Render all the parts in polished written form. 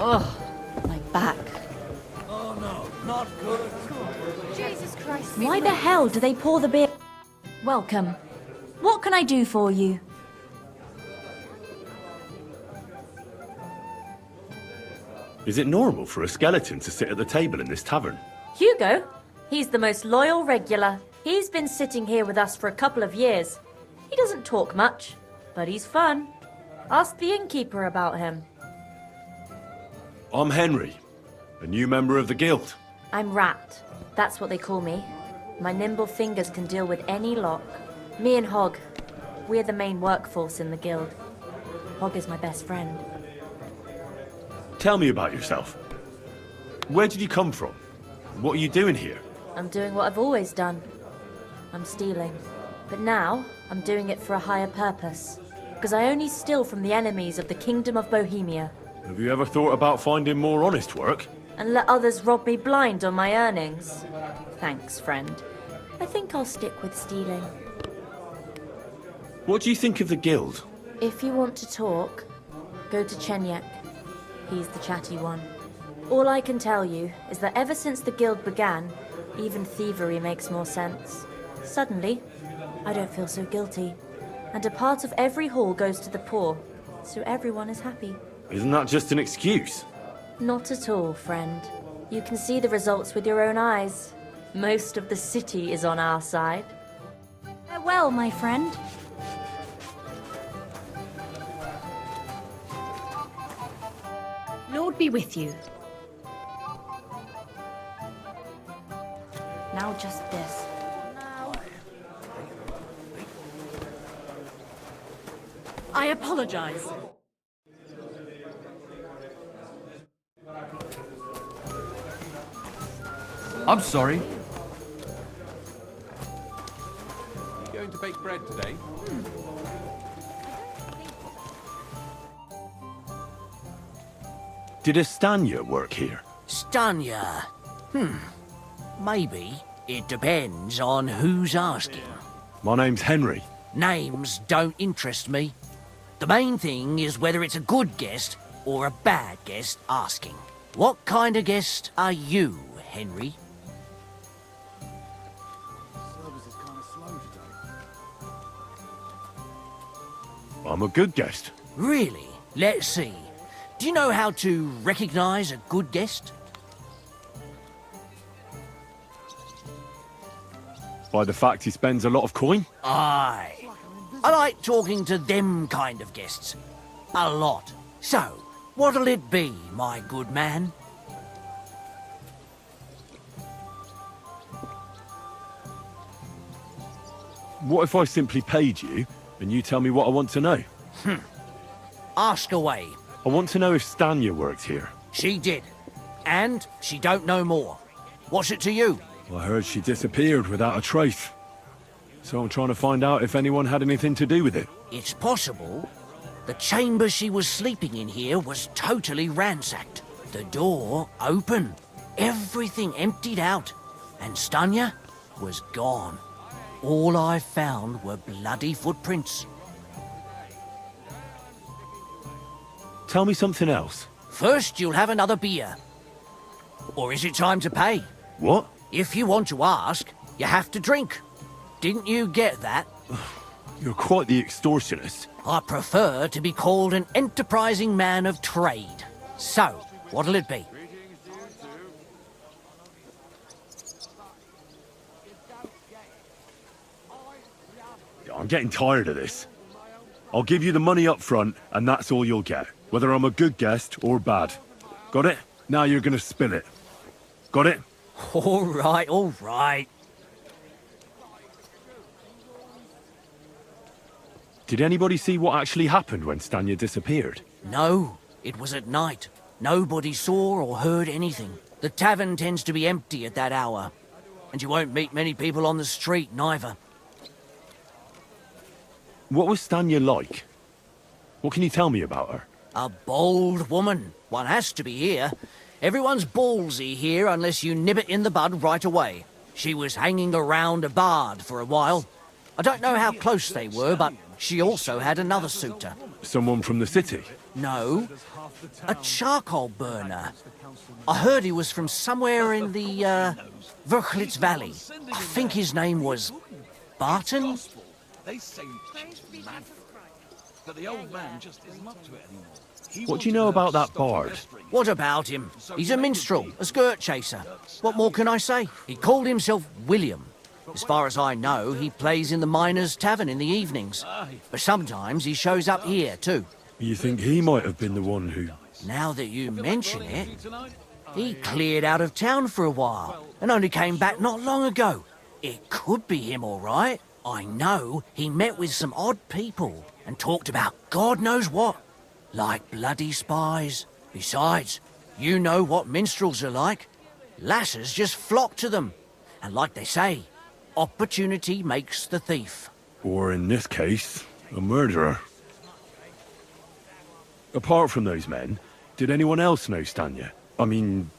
Ugh, my back. Oh no, not good. Jesus Christ. Why the hell do they pour the beer? Welcome. What can I do for you? Is it normal for a skeleton to sit at the table in this tavern? Hugo? He's the most loyal regular. He's been sitting here with us for a couple of years. He doesn't talk much, but he's fun. Ask the innkeeper about him. I'm Henry, a new member of the guild. I'm Rat. That's what they call me. My nimble fingers can deal with any lock. Me and Hog, we're the main workforce in the guild. Hog is my best friend. Tell me about yourself. Where did you come from? What are you doing here? I'm doing what I've always done. I'm stealing. But now, I'm doing it for a higher purpose. Because I only steal from the enemies of the Kingdom of Bohemia. Have you ever thought about finding more honest work? And let others rob me blind on my earnings? Thanks, friend. I think I'll stick with stealing. What do you think of the guild? If you want to talk, go to Chenyak. He's the chatty one. All I can tell you is that ever since the guild began, even thievery makes more sense. Suddenly, I don't feel so guilty. And a part of every haul goes to the poor, so everyone is happy. Isn't that just an excuse? Not at all, friend. You can see the results with your own eyes. Most of the city is on our side. Farewell, my friend. Lord be with you. Now just this. I apologize. I'm sorry. You going to bake bread today? Did Estanya work here? Stanya? Maybe. It depends on who's asking. My name's Henry. Names don't interest me. The main thing is whether it's a good guest or a bad guest asking. What kind of guest are you, Henry? I'm a good guest. Really? Let's see. Do you know how to recognize a good guest? By the fact he spends a lot of coin? Aye. I like talking to them kind of guests. A lot. So, what'll it be, my good man? What if I simply paid you and you tell me what I want to know? Ask away. I want to know if Stanya worked here. She did. And she don't know more. What's it to you? I heard she disappeared without a trace. So I'm trying to find out if anyone had anything to do with it. It's possible. The chamber she was sleeping in here was totally ransacked. The door open. Everything emptied out. And Stanya was gone. All I found were bloody footprints. Tell me something else. First, you'll have another beer. Or is it time to pay? What? If you want to ask, you have to drink. Didn't you get that? You're quite the extortionist. I prefer to be called an enterprising man of trade. So, what'll it be? I'm getting tired of this. I'll give you the money up front, and that's all you'll get. Whether I'm a good guest or bad. Got it? Now you're gonna spill it. Got it? All right, all right. Did anybody see what actually happened when Stanya disappeared? No, it was at night. Nobody saw or heard anything. The tavern tends to be empty at that hour. And you won't meet many people on the street, neither. What was Stanya like? What can you tell me about her? A bold woman. One has to be here. Everyone's ballsy here unless you nib it in the bud right away. She was hanging around a bard for a while. I don't know how close they were, but she also had another suitor. Someone from the city? No, a charcoal burner. I heard he was from somewhere in the, Verchlitz Valley. I think his name was Barton? They say he's mad, but the old man just isn't up to it anymore. What do you know about that bard? What about him? He's a minstrel, a skirt chaser. What more can I say? He called himself William. As far as I know, he plays in the Miners' Tavern in the evenings. But sometimes he shows up here, too. You think he might have been the one who... Now that you mention it, he cleared out of town for a while and only came back not long ago. It could be him, all right. I know he met with some odd people and talked about God knows what, like bloody spies. Besides, you know what minstrels are like. Lasses just flock to them. And like they say, opportunity makes the thief. Or in this case, a murderer. Apart from those men, did anyone else know Stanya? I mean,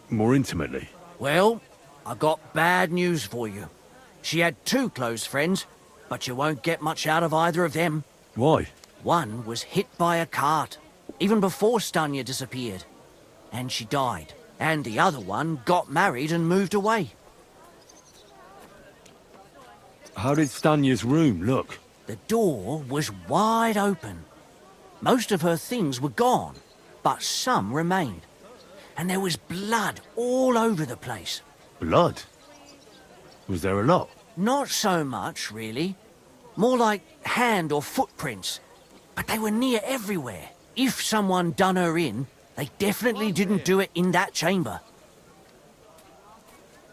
more intimately. Well, I got bad news for you. She had 2 close friends, but you won't get much out of either of them. Why? One was hit by a cart, even before Stanya disappeared, and she died. And the other one got married and moved away. How did Stanya's room look? The door was wide open. Most of her things were gone, but some remained. And there was blood all over the place. Blood? Was there a lot? Not so much, really. More like hand or footprints. But they were near everywhere. If someone done her in, they definitely didn't do it in that chamber.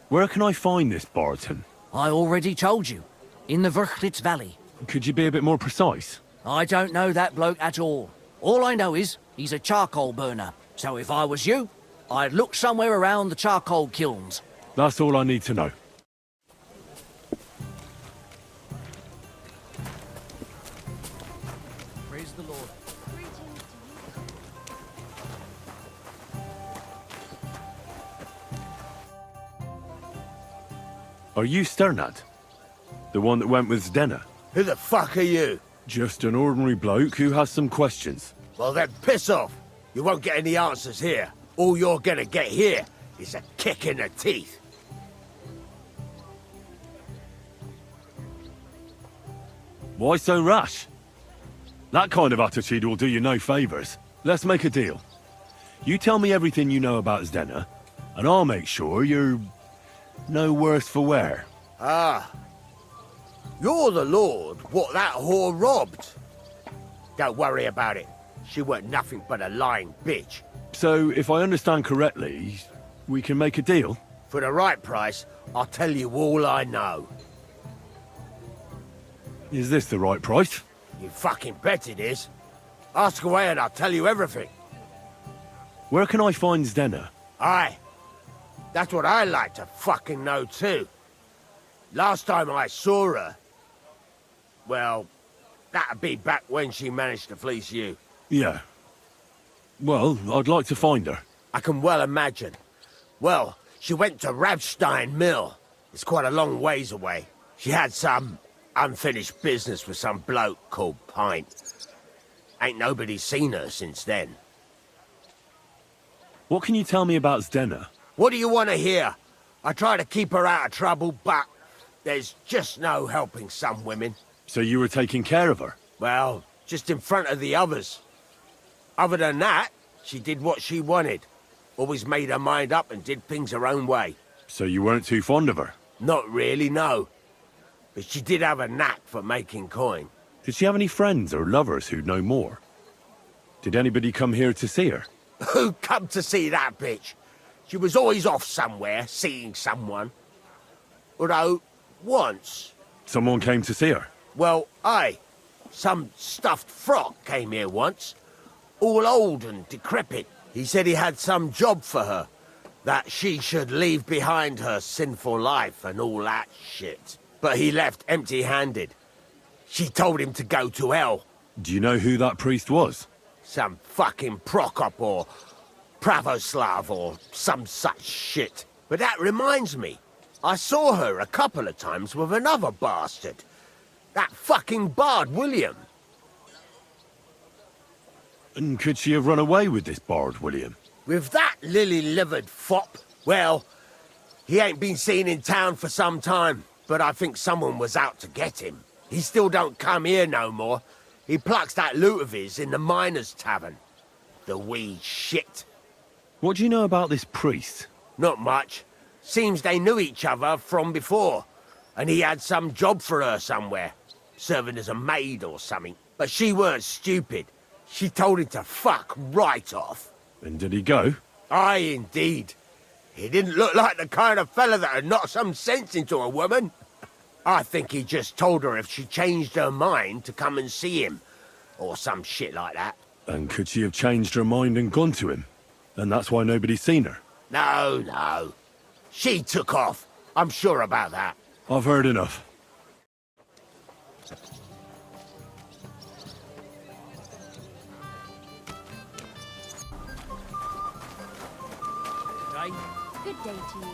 Where can I find this Barton? I already told you. In the Verchlitz Valley. Could you be a bit more precise? I don't know that bloke at all. All I know is he's a charcoal burner. So if I was you, I'd look somewhere around the charcoal kilns. That's all I need to know. Praise the Lord. Are you Sternad? The one that went with Zdenna? Who the fuck are you? Just an ordinary bloke who has some questions. Well then, piss off. You won't get any answers here. All you're gonna get here is a kick in the teeth. Why so rash? That kind of attitude will do you no favours. Let's make a deal. You tell me everything you know about Zdenna, and I'll make sure you're no worse for wear. Ah. You're the lord what that whore robbed. Don't worry about it. She weren't nothing but a lying bitch. So, if I understand correctly, we can make a deal? For the right price, I'll tell you all I know. Is this the right price? You fucking bet it is. Ask away and I'll tell you everything. Where can I find Zdenna? Aye. That's what I like to fucking know too. Last time I saw her... Well, that'd be back when she managed to fleece you. Yeah. Well, I'd like to find her. I can well imagine. Well, she went to Rabstein Mill. It's quite a long ways away. She had some unfinished business with some bloke called Pint. Ain't nobody seen her since then. What can you tell me about Zdenna? What do you want to hear? I try to keep her out of trouble, but there's just no helping some women. So you were taking care of her? Well, just in front of the others. Other than that, she did what she wanted. Always made her mind up and did things her own way. So you weren't too fond of her? Not really, no. But she did have a knack for making coin. Did she have any friends or lovers who'd know more? Did anybody come here to see her? Who come to see that bitch? She was always off somewhere, seeing someone. Although, once... Someone came to see her? Well, aye. Some stuffed frock came here once. All old and decrepit. He said he had some job for her. That she should leave behind her sinful life and all that shit. But he left empty-handed. She told him to go to hell. Do you know who that priest was? Some fucking Prokop or Pravoslav or some such shit. But that reminds me. I saw her a couple of times with another bastard. That fucking bard, William. And could she have run away with this bard, William? With that lily-livered fop? Well, he ain't been seen in town for some time, but I think someone was out to get him. He still don't come here no more. He plucks that loot of his in the miners' tavern. The wee shit. What do you know about this priest? Not much. Seems they knew each other from before, and he had some job for her somewhere, serving as a maid or something. But she weren't stupid. She told him to fuck right off. And did he go? Aye, indeed. He didn't look like the kind of fella that would knock some sense into a woman. I think he just told her if she changed her mind to come and see him, or some shit like that. And could she have changed her mind and gone to him? And that's why nobody's seen her? No, no. She took off. I'm sure about that. I've heard enough. Good day to you.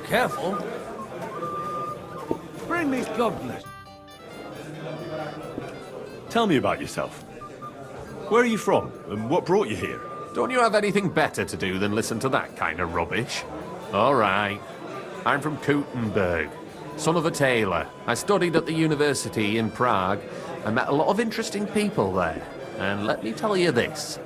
Careful. Bring these goblets. Tell me about yourself. Where are you from, and what brought you here? Don't you have anything better to do than listen to that kind of rubbish? All right. I'm from Kuttenberg, son of a tailor. I studied at the university in Prague. I met a lot of interesting people there. And let me tell you this.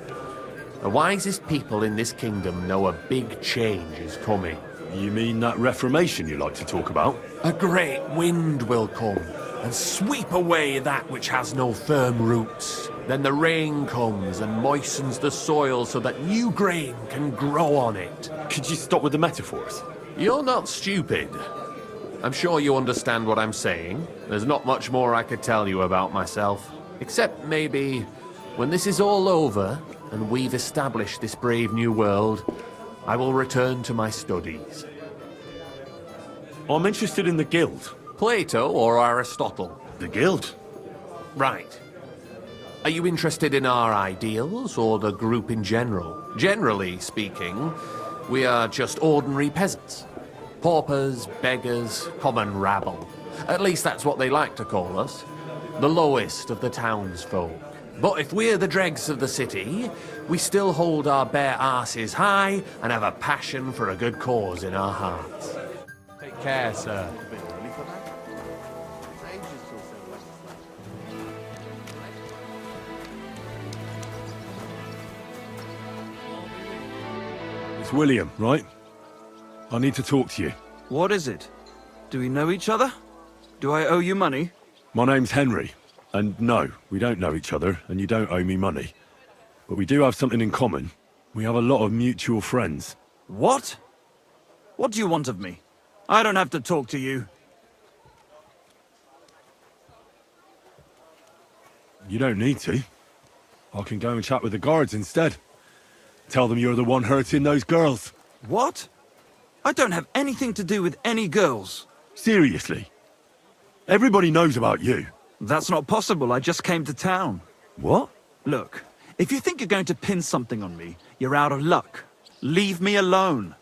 The wisest people in this kingdom know a big change is coming. You mean that reformation you like to talk about? A great wind will come and sweep away that which has no firm roots. Then the rain comes and moistens the soil so that new grain can grow on it. Could you stop with the metaphors? You're not stupid. I'm sure you understand what I'm saying. There's not much more I could tell you about myself. Except maybe when this is all over and we've established this brave new world, I will return to my studies. I'm interested in the guild. Plato or Aristotle? The guild? Right. Are you interested in our ideals or the group in general? Generally speaking, we are just ordinary peasants. Paupers, beggars, common rabble. At least that's what they like to call us. The lowest of the townsfolk. But if we're the dregs of the city, we still hold our bare arses high and have a passion for a good cause in our hearts. Take care, sir. It's William, right? I need to talk to you. What is it? Do we know each other? Do I owe you money? My name's Henry. And no, we don't know each other, and you don't owe me money. But we do have something in common. We have a lot of mutual friends. What? What do you want of me? I don't have to talk to you. You don't need to. I can go and chat with the guards instead. Tell them you're the one hurting those girls. What? I don't have anything to do with any girls. Seriously. Everybody knows about you. That's not possible. I just came to town. What? Look, if you think you're going to pin something on me, you're out of luck. Leave me alone.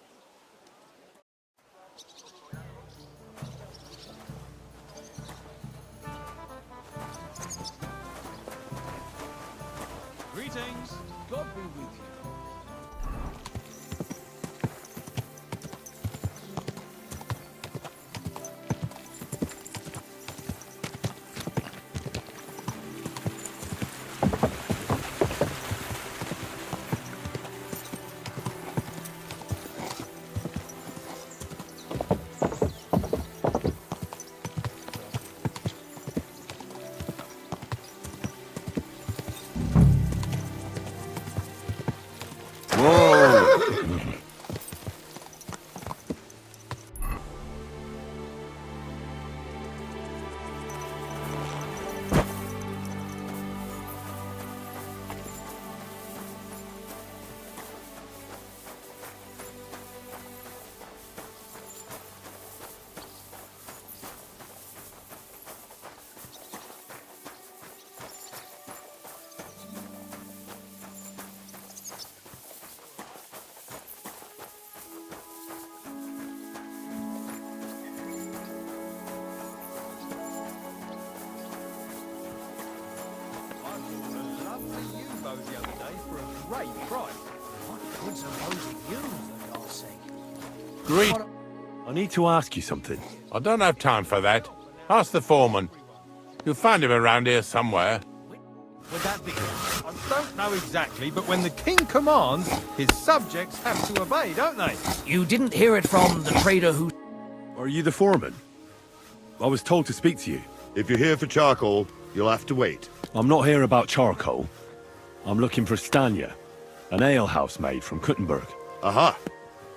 Greetings. God be with you. great price. What good's opposing you, for God's sake? Greet. I need to ask you something. I don't have time for that. Ask the foreman. You'll find him around here somewhere. Would that be? I don't know exactly, but when the king commands, his subjects have to obey, don't they? You didn't hear it from the trader who... Are you the foreman? I was told to speak to you. If you're here for charcoal, you'll have to wait. I'm not here about charcoal. I'm looking for Stanya, an alehouse maid from Kuttenberg. Aha.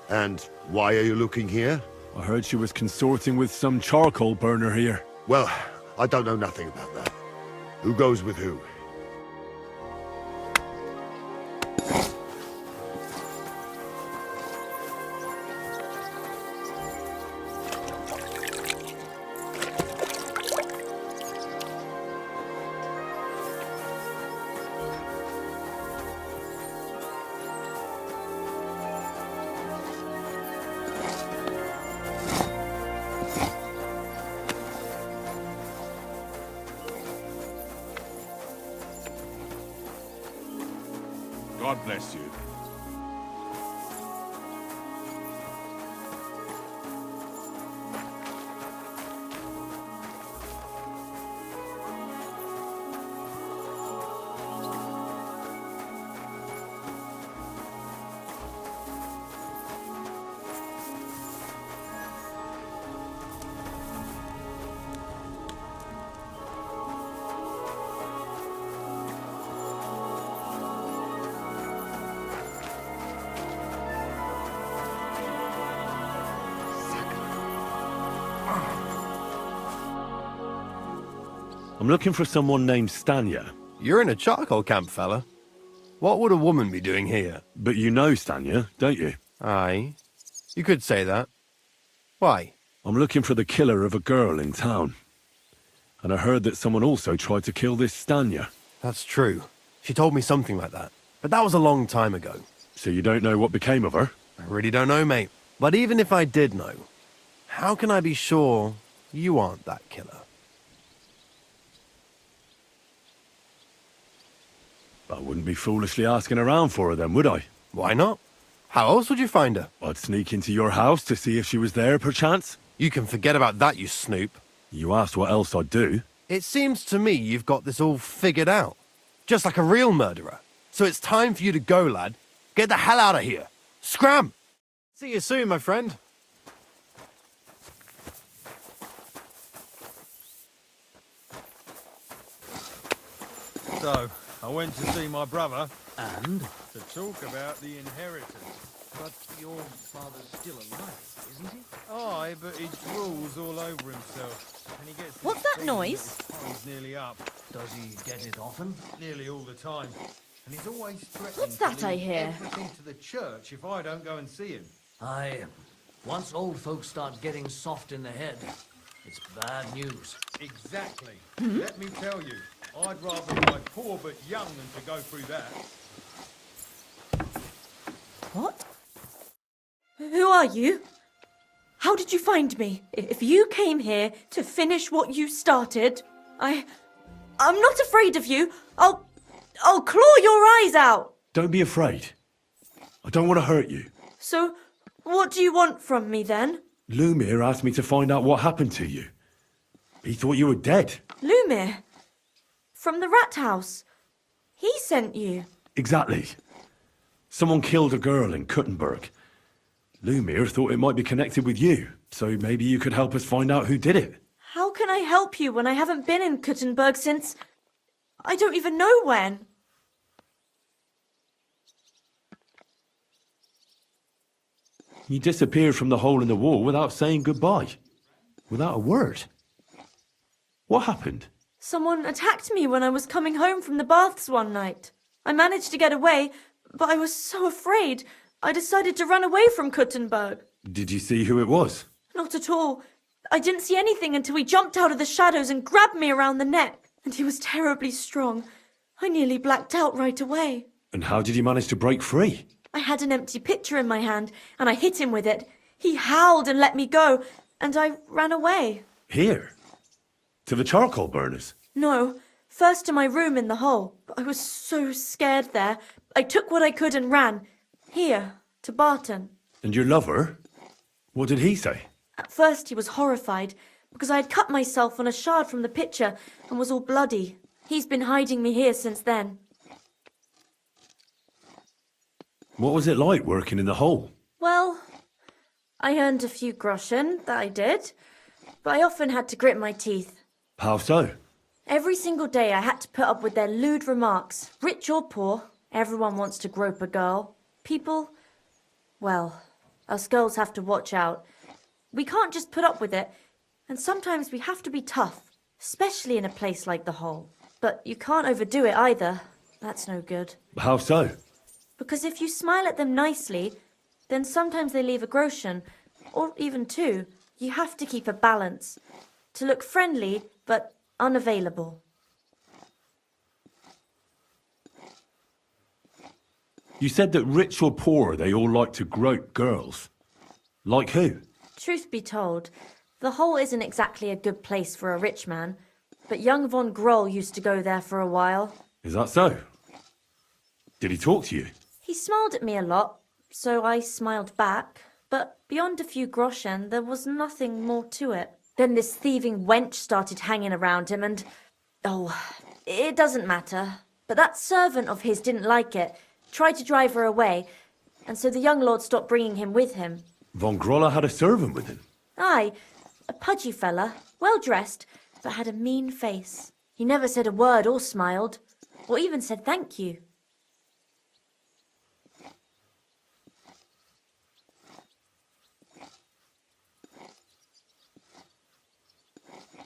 And why are you looking here? I heard she was consorting with some charcoal burner here. Well, I don't know nothing about that. Who goes with who? God bless you. I'm looking for someone named Stanya. You're in a charcoal camp, fella. What would a woman be doing here? But you know Stanya, don't you? Aye. You could say that. Why? I'm looking for the killer of a girl in town. And I heard that someone also tried to kill this Stanya. That's true. She told me something like that. But that was a long time ago. So you don't know what became of her? I really don't know, mate. But even if I did know, how can I be sure you aren't that killer? I wouldn't be foolishly asking around for her then, would I? Why not? How else would you find her? I'd sneak into your house to see if she was there, perchance. You can forget about that, you snoop. You asked what else I'd do. It seems to me you've got this all figured out. Just like a real murderer. So it's time for you to go, lad. Get the hell out of here. Scram! See you soon, my friend. So, I went to see my brother And? to talk about the inheritance. But your father's still alive, isn't he? Aye, but he drools all over himself. And he gets What's this that feeling noise? that his time's nearly up. Does he get it often? Nearly all the time. And he's always threatening What's to that I leave hear? everything to the church if I don't go and see him. Once old folks start getting soft in the head, it's bad news. Exactly. Let me tell you, I'd rather die poor but young than to go through that. What? Who are you? How did you find me? If you came here to finish what you started, I'm not afraid of you. I'll claw your eyes out. Don't be afraid. I don't want to hurt you. So, what do you want from me then? Lumir asked me to find out what happened to you. He thought you were dead. Lumir? From the rat house? He sent you? Exactly. Someone killed a girl in Kuttenberg. Lumir thought it might be connected with you, so maybe you could help us find out who did it. How can I help you when I haven't been in Kuttenberg since... I don't even know when. You disappeared from the hole in the wall without saying goodbye. Without a word. What happened? Someone attacked me when I was coming home from the baths one night. I managed to get away, but I was so afraid, I decided to run away from Kuttenberg. Did you see who it was? Not at all. I didn't see anything until he jumped out of the shadows and grabbed me around the neck. And he was terribly strong. I nearly blacked out right away. And how did you manage to break free? I had an empty pitcher in my hand, and I hit him with it. He howled and let me go, and I ran away. Here? To the charcoal burners? No, First to my room in the hole. I was so scared there. I took what I could and ran. Here, to Barton. And your lover? What did he say? At first he was horrified, because I had cut myself on a shard from the pitcher and was all bloody. He's been hiding me here since then. What was it like working in the hole? Well, I earned a few groschen, that I did. But I often had to grit my teeth. How so? Every single day I had to put up with their lewd remarks. Rich or poor, everyone wants to grope a girl. People, well, us girls have to watch out. We can't just put up with it, and sometimes we have to be tough, especially in a place like the hole. But you can't overdo it either. That's no good. How so? Because if you smile at them nicely, then sometimes they leave a groschen, or even two. You have to keep a balance. To look friendly, but unavailable. You said that rich or poor, they all like to grope girls. Like who? Truth be told, the hole isn't exactly a good place for a rich man, but young von Groll used to go there for a while. Is that so? Did he talk to you? He smiled at me a lot, so I smiled back, but beyond a few groschen, there was nothing more to it. Then this thieving wench started hanging around him and... Oh, it doesn't matter. But that servant of his didn't like it, tried to drive her away, and so the young lord stopped bringing him with him. Von Groller had a servant with him? Aye, a pudgy fella, well-dressed, but had a mean face. He never said a word or smiled, or even said thank you.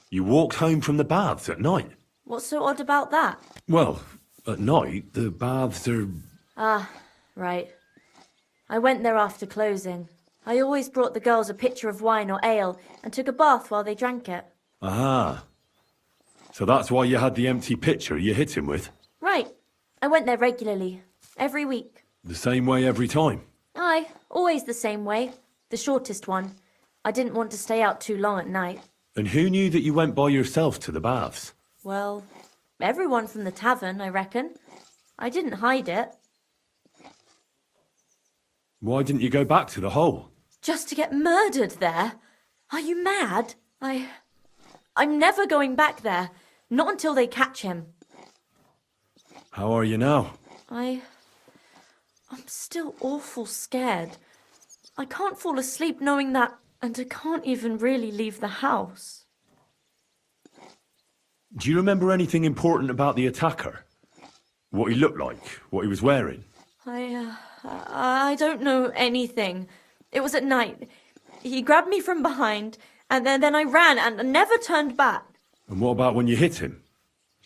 You walked home from the baths at night? What's so odd about that? Well, at night, the baths are... Ah, right. I went there after closing. I always brought the girls a pitcher of wine or ale and took a bath while they drank it. Aha. So that's why you had the empty pitcher you hit him with? Right. I went there regularly. Every week. The same way every time? Aye, always the same way. The shortest one. I didn't want to stay out too long at night. And who knew that you went by yourself to the baths? Well, everyone from the tavern, I reckon. I didn't hide it. Why didn't you go back to the hole? Just to get murdered there? Are you mad? I'm never going back there. Not until they catch him. How are you now? I'm still awful scared. I can't fall asleep knowing that, and I can't even really leave the house. Do you remember anything important about the attacker? What he looked like? What he was wearing? I don't know anything. It was at night. He grabbed me from behind, and then I ran and never turned back. And what about when you hit him?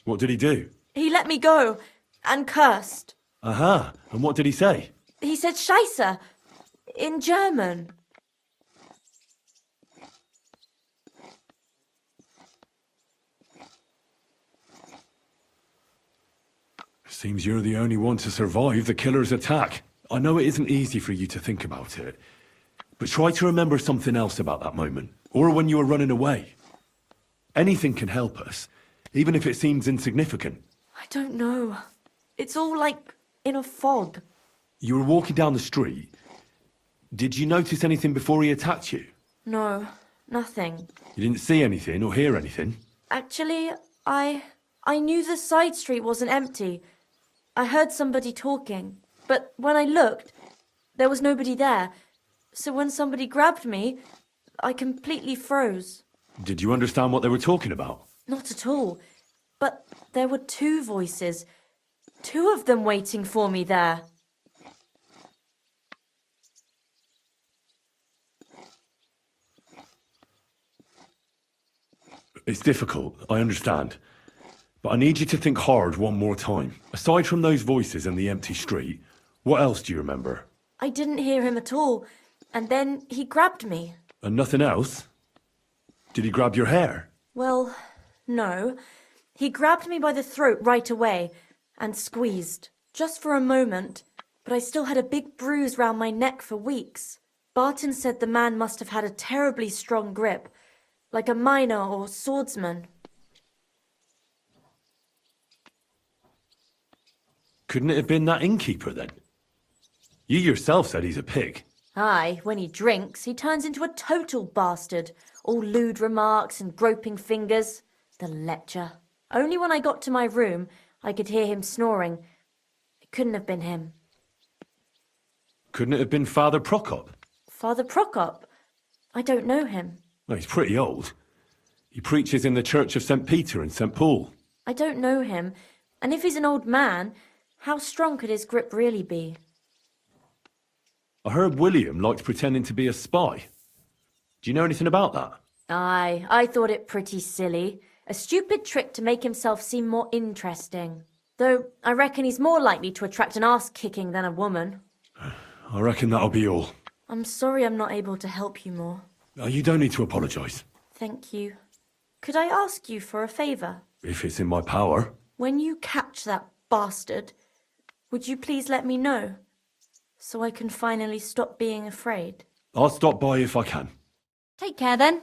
What did he do? He let me go, and cursed. Aha, and what did he say? He said Scheisse, in German. Seems you're the only one to survive the killer's attack. I know it isn't easy for you to think about it, but try to remember something else about that moment, or when you were running away. Anything can help us, even if it seems insignificant. I don't know. It's all like in a fog. You were walking down the street. Did you notice anything before he attacked you? No, nothing. You didn't see anything or hear anything? Actually, I knew the side street wasn't empty. I heard somebody talking, but when I looked, there was nobody there. So when somebody grabbed me, I completely froze. Did you understand what they were talking about? Not at all. But there were two voices. Two of them waiting for me there. It's difficult, I understand. But I need you to think hard one more time. Aside from those voices and the empty street, what else do you remember? I didn't hear him at all. And then he grabbed me. And nothing else? Did he grab your hair? Well, no. He grabbed me by the throat right away and squeezed. Just for a moment, but I still had a big bruise round my neck for weeks. Barton said the man must have had a terribly strong grip, like a miner or swordsman. Couldn't it have been that innkeeper then? You yourself said he's a pig. Aye, when he drinks, he turns into a total bastard. All lewd remarks and groping fingers. The lecher. Only when I got to my room, I could hear him snoring. It couldn't have been him. Couldn't it have been Father Prokop? Father Prokop? I don't know him. Well, he's pretty old. He preaches in the Church of St. Peter and St. Paul. I don't know him. And if he's an old man, how strong could his grip really be? I heard William liked pretending to be a spy. Do you know anything about that? Aye, I thought it pretty silly. A stupid trick to make himself seem more interesting. Though I reckon he's more likely to attract an ass-kicking than a woman. I reckon that'll be all. I'm sorry I'm not able to help you more. You don't need to apologise. Thank you. Could I ask you for a favour? If it's in my power. When you catch that bastard, would you please let me know? So I can finally stop being afraid. I'll stop by if I can. Take care then.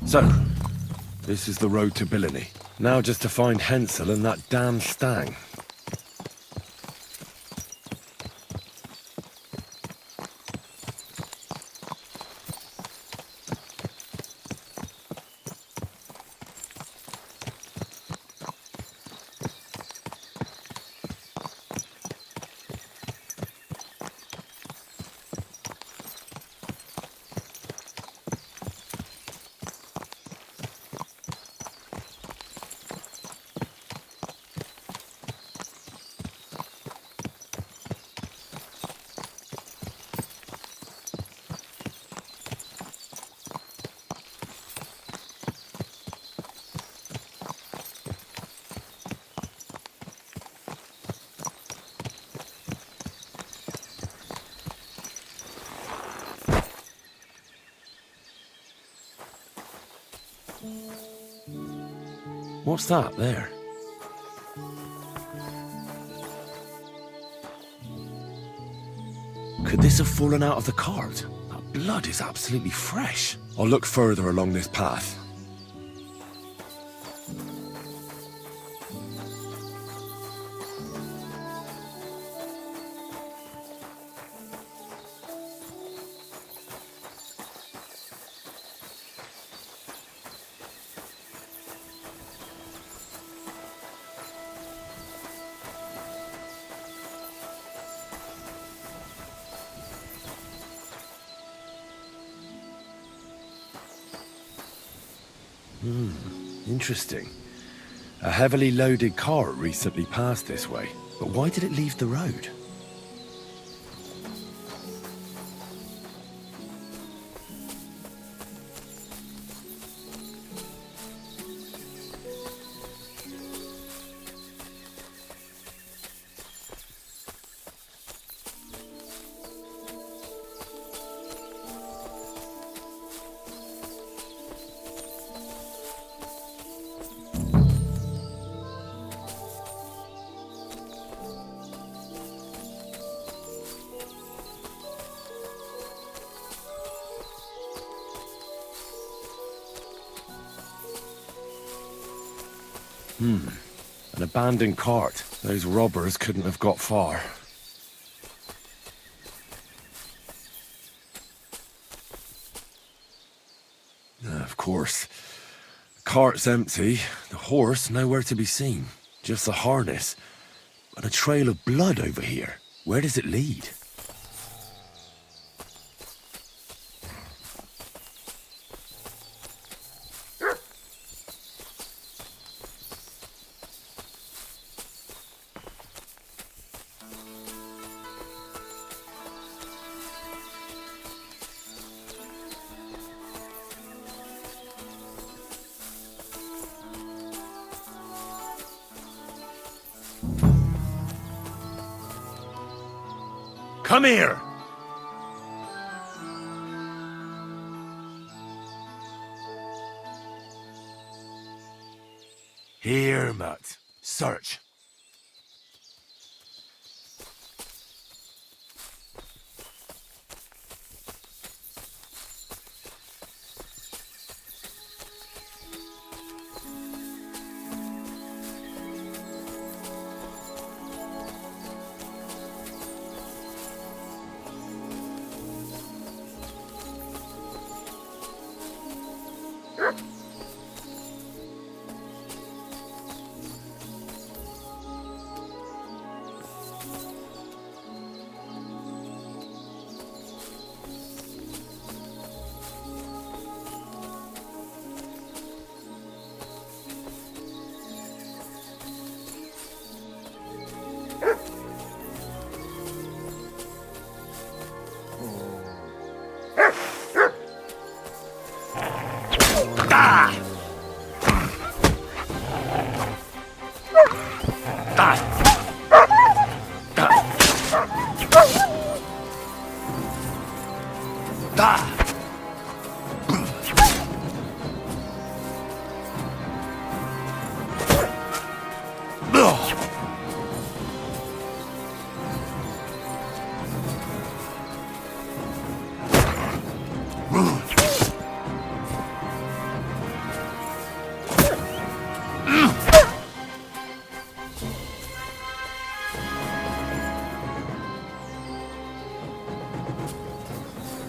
So, this is the road to Billiny. Now just to find Hensel and that damn stag. What's that there? Could this have fallen out of the cart? That blood is absolutely fresh. I'll look further along this path. Interesting. A heavily loaded car recently passed this way, but why did it leave the road? An abandoned cart. Those robbers couldn't have got far. Of course. The cart's empty. The horse nowhere to be seen. Just the harness. But a trail of blood over here. Where does it lead? Come here! Here, Matt. Search.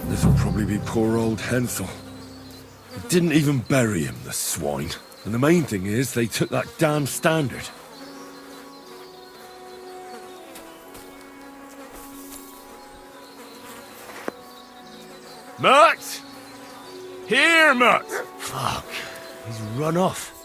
This'll probably be poor old Hensel. They didn't even bury him, the swine. And the main thing is, they took that damn standard. Mutt! Here, Mutt! Fuck. He's run off.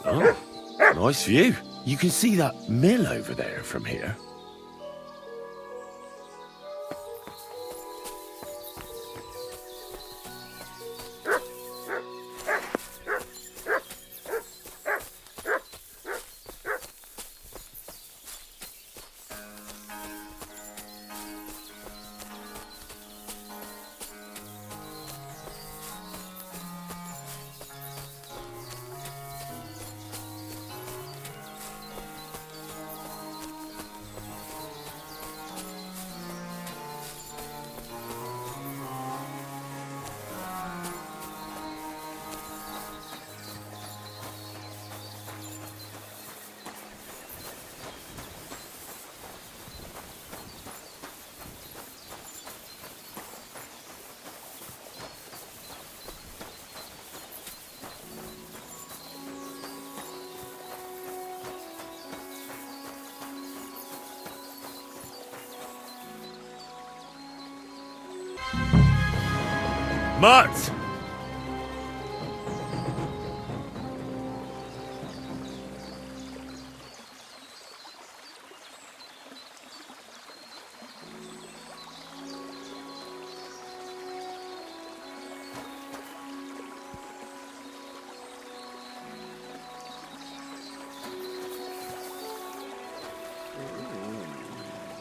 Oh, nice view. You can see that mill over there from here. Mutt!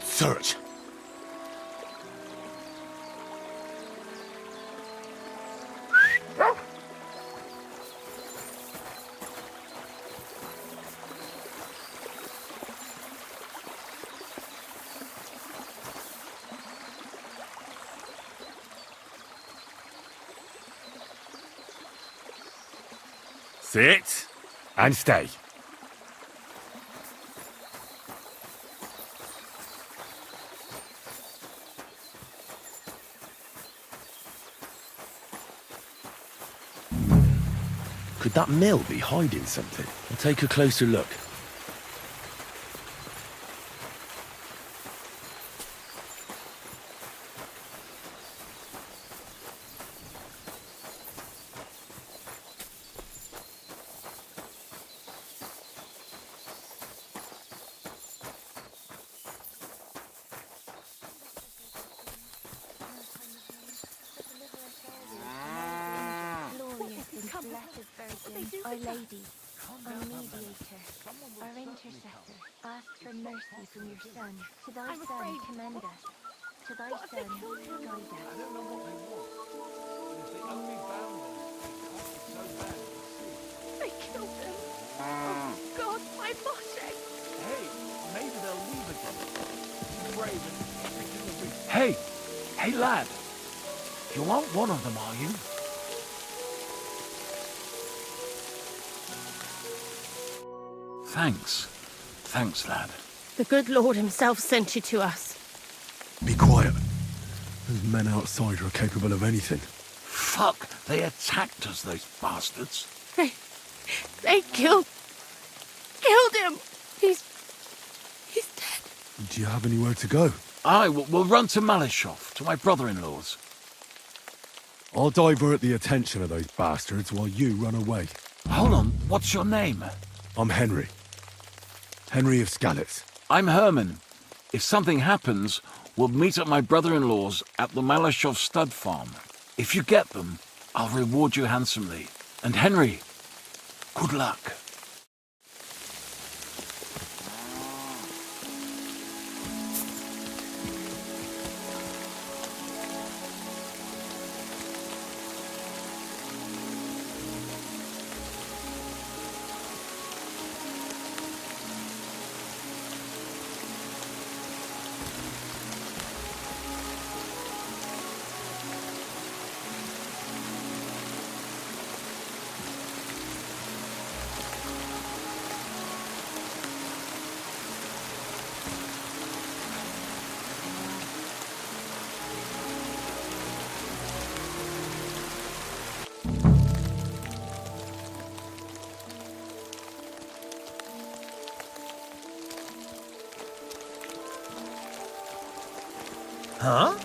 Search. Sit and stay. Could that mill be hiding something? I'll take a closer look. Our Lady, our Mediator, our Intercessor, ask for mercy from your Son. To thy Son commend us. To thy Son guide us. They killed them. Oh God, my body. Hey, maybe they'll leave again. Brave and everything will be... Hey, lad. You aren't one of them, are you? Thanks, lad. The good Lord himself sent you to us. Be quiet. Those men outside are capable of anything. Fuck, they attacked us, those bastards. They killed him. He's dead. Do you have anywhere to go? Aye, we'll run to Malishov, to my brother-in-law's. I'll divert the attention of those bastards while you run away. Hold on, what's your name? I'm Henry. Henry of Skalitz. I'm Herman. If something happens, we'll meet at my brother-in-law's at the Malishov stud farm. If you get them, I'll reward you handsomely. And Henry, good luck. Huh?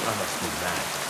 I must be mad.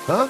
Huh?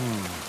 Hmm.